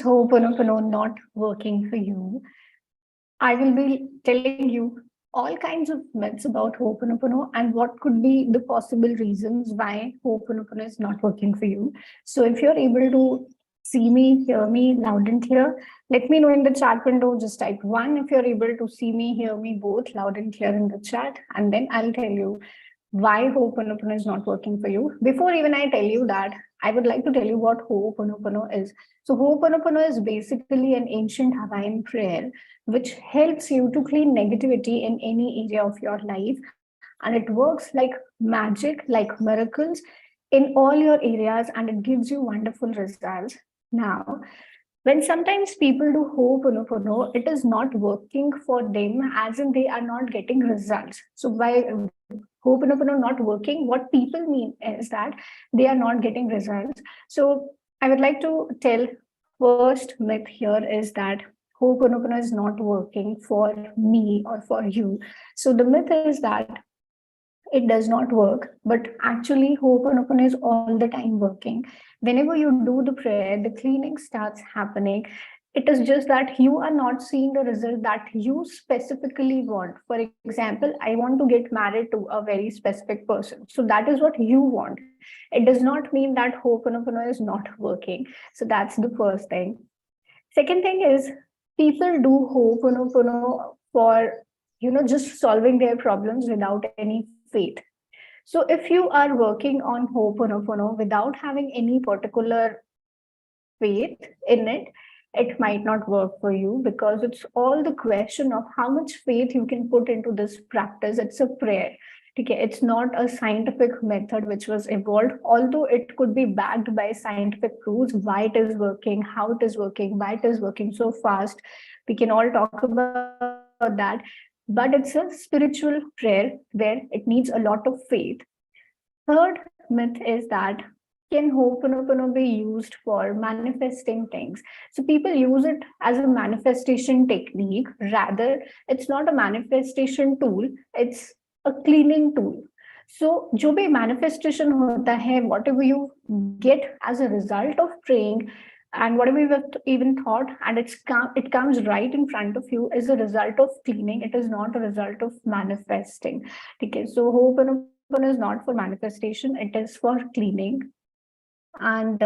Hooponopono not working for you? I will be telling you all kinds of myths about Hooponopono and what could be the possible reasons why Hooponopono is not working for you. So if you're able to see me, hear me loud and clear, let me know in the chat window. Just type one if you're able to see me, hear me both loud and clear in the chat, and then I'll tell you why Ho'oponopono is not working for you. Before even I tell you that, I would like to tell you what Ho'oponopono is. So Ho'oponopono is basically an ancient Hawaiian prayer which helps you to clean negativity in any area of your life. And it works like magic, like miracles in all your areas, and it gives you wonderful results. Now, when sometimes people do Ho'oponopono, it is not working for them, as in they are not getting results. So by Ho'oponopono not working, what people mean is that they are not getting results. So I would like to tell first myth here is that Ho'oponopono is not working for me or for you. So the myth is that it does not work, but actually Ho'oponopono is all the time working. Whenever you do the prayer, the cleaning starts happening. It is just that you are not seeing the result that you specifically want. For example, I want to get married to a very specific person. So that is what you want. It does not mean that Ho'oponopono is not working. So that's the first thing. Second thing is people do Ho'oponopono for just solving their problems without any faith. So if you are working on Ho'oponopono without having any particular faith in it, it might not work for you because it's all the question of how much faith you can put into this practice. It's a prayer. Okay, it's not a scientific method which was evolved, although it could be backed by scientific proofs why it is working, how it is working, why it is working so fast. We can all talk about that. But it's a spiritual prayer where it needs a lot of faith. Third myth is that can Ho'oponopono be used for manifesting things? So people use it as a manifestation technique. Rather, it's not a manifestation tool, it's a cleaning tool. So जो भी manifestation होता है, whatever you get as a result of praying, and whatever you have even thought, and it comes right in front of you is a result of cleaning. It is not a result of manifesting. Okay, so Ho'oponopono is not for manifestation, it is for cleaning. And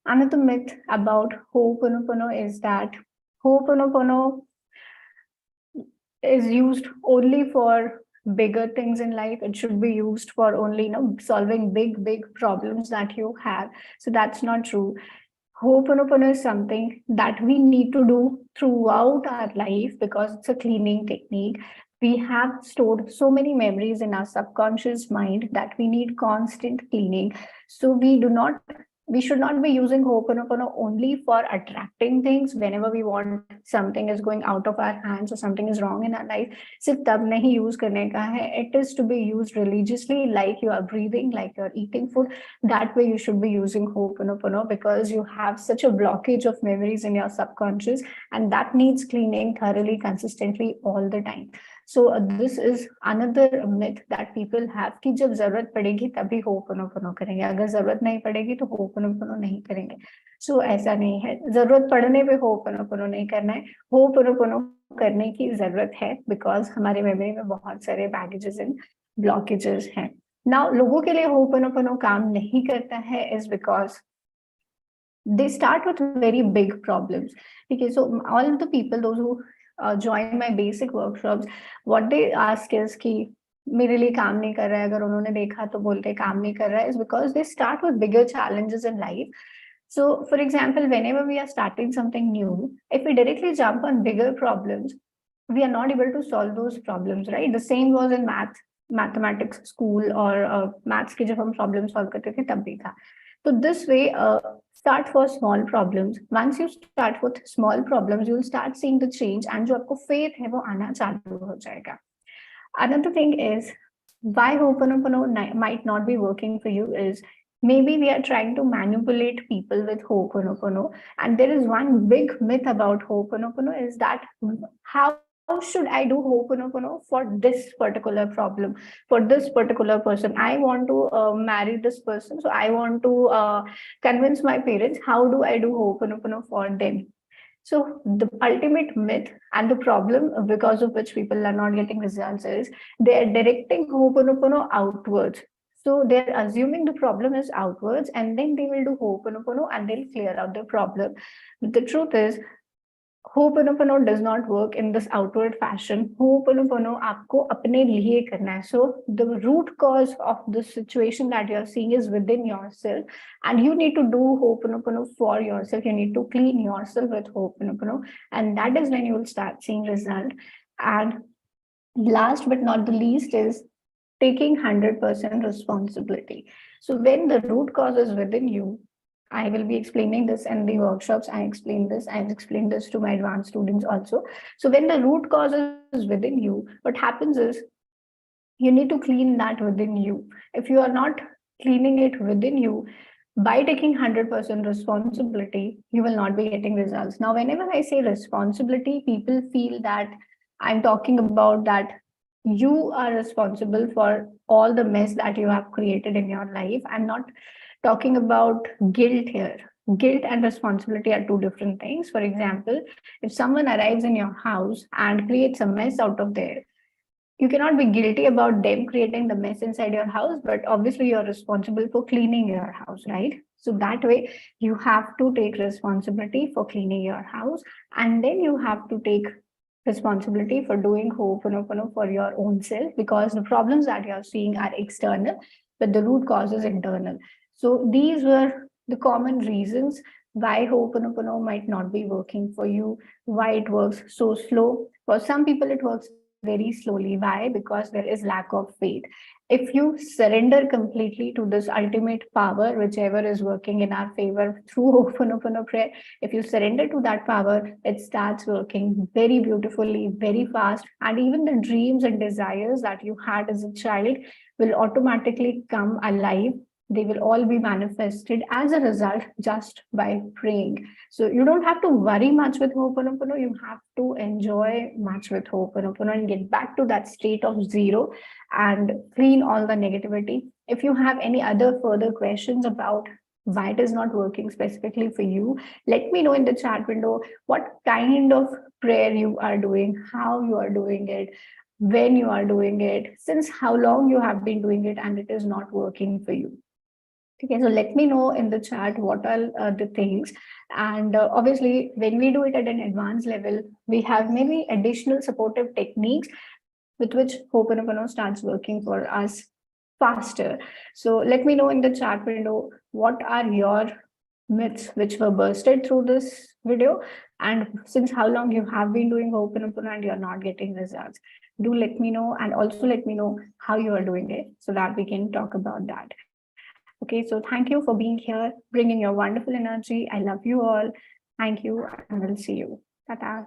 another myth about Ho'oponopono is that Ho'oponopono is used only for bigger things in life. It should be used for only solving big problems that you have. So that's not true. Ho'oponopono is something that we need to do throughout our life because it's a cleaning technique. We have stored so many memories in our subconscious mind that we need constant cleaning. So we should not be using Ho'oponopono only for attracting things whenever we want something is going out of our hands or something is wrong in our life. सिर्फ तब नहीं use करने का है. It is to be used religiously, like you are breathing, like you are eating food. That way you should be using Ho'oponopono because you have such a blockage of memories in your subconscious, and that needs cleaning thoroughly, consistently all the time. So this is another myth that people have कि जब जरूरत पड़ेगी तभी Ho'oponopono करेंगे, अगर जरूरत नहीं पड़ेगी तो Ho'oponopono नहीं करेंगे. So ऐसा नहीं है, जरूरत पड़ने पे Ho'oponopono नहीं करना है. Ho'oponopono करने की जरूरत है because हमारे मेमोरी में बहुत सारे baggages and blockages हैं. Now लोगों के लिए Ho'oponopono काम नहीं करता है is because they start with very big problems. Okay, so all of the people, those who join my basic workshops, what they ask is कि मेरे लिए काम नहीं कर रहा है, अगर उन्होंने देखा तो बोलते काम नहीं कर रहा है, is because they start with bigger challenges in life. So for example, whenever we are starting something new, if we directly jump on bigger problems, we are not able to solve those problems, right? The same was in mathematics school or maths के जब हम problem solve करते थे तब भी था. So this way, start for small problems. Once you start with small problems, you will start seeing the change, and जो आपको faith है वो आना चालू हो जाएगा. Another thing is why Ho'oponopono might not be working for you is maybe we are trying to manipulate people with Ho'oponopono. And there is one big myth about Ho'oponopono is that how how should I do Ho'oponopono for this particular problem, for this particular person? I want to marry this person, so I want to convince my parents. How do I do Ho'oponopono for them? So the ultimate myth and the problem because of which people are not getting results is they are directing Ho'oponopono outwards. So they're assuming the problem is outwards, and then they will do Ho'oponopono and they'll clear out the problem. But the truth is, Ho'oponopono does not work in this outward fashion. Ho'oponopono आपको अपने लिए करना है. So the root cause of the situation that you're seeing is within yourself, and you need to do Ho'oponopono for yourself. You need to clean yourself with Ho'oponopono, and that is when you will start seeing result. And last but not the least is taking 100% responsibility. So when the root cause is within you, I will be explaining this in the workshops. I explain this. I've explained this to my advanced students also. So when the root cause is within you, what happens is you need to clean that within you. If you are not cleaning it within you, by taking 100% responsibility, you will not be getting results. Now, whenever I say responsibility, people feel that I'm talking about that you are responsible for all the mess that you have created in your life. I'm not talking about guilt here. Guilt and responsibility are two different things. For example, if someone arrives in your house and creates a mess out of there, you cannot be guilty about them creating the mess inside your house, but obviously you're responsible for cleaning your house, right? So that way you have to take responsibility for cleaning your house, and then you have to take responsibility for doing Ho'oponopono for your own self, because the problems that you're seeing are external, but the root cause is internal. So these were the common reasons why Ho'oponopono might not be working for you, why it works so slow. For some people, it works very slowly. Why? Because there is lack of faith. If you surrender completely to this ultimate power, whichever is working in our favor through Ho'oponopono prayer, if you surrender to that power, it starts working very beautifully, very fast. And even the dreams and desires that you had as a child will automatically come alive. They will all be manifested as a result just by praying. So you don't have to worry much with Ho'oponopono. You have to enjoy much with Ho'oponopono and get back to that state of zero and clean all the negativity. If you have any other further questions about why it is not working specifically for you, let me know in the chat window what kind of prayer you are doing, how you are doing it, when you are doing it, since how long you have been doing it, and it is not working for you. Okay, so let me know in the chat what are the things. And obviously, when we do it at an advanced level, we have maybe additional supportive techniques with which Ho'oponopono starts working for us faster. So let me know in the chat window what are your myths which were bursted through this video, and since how long you have been doing Ho'oponopono and you're not getting results. Do let me know, and also let me know how you are doing it so that we can talk about that. Okay, so thank you for being here, bringing your wonderful energy. I love you all. Thank you, and we'll see you. Ta-ta.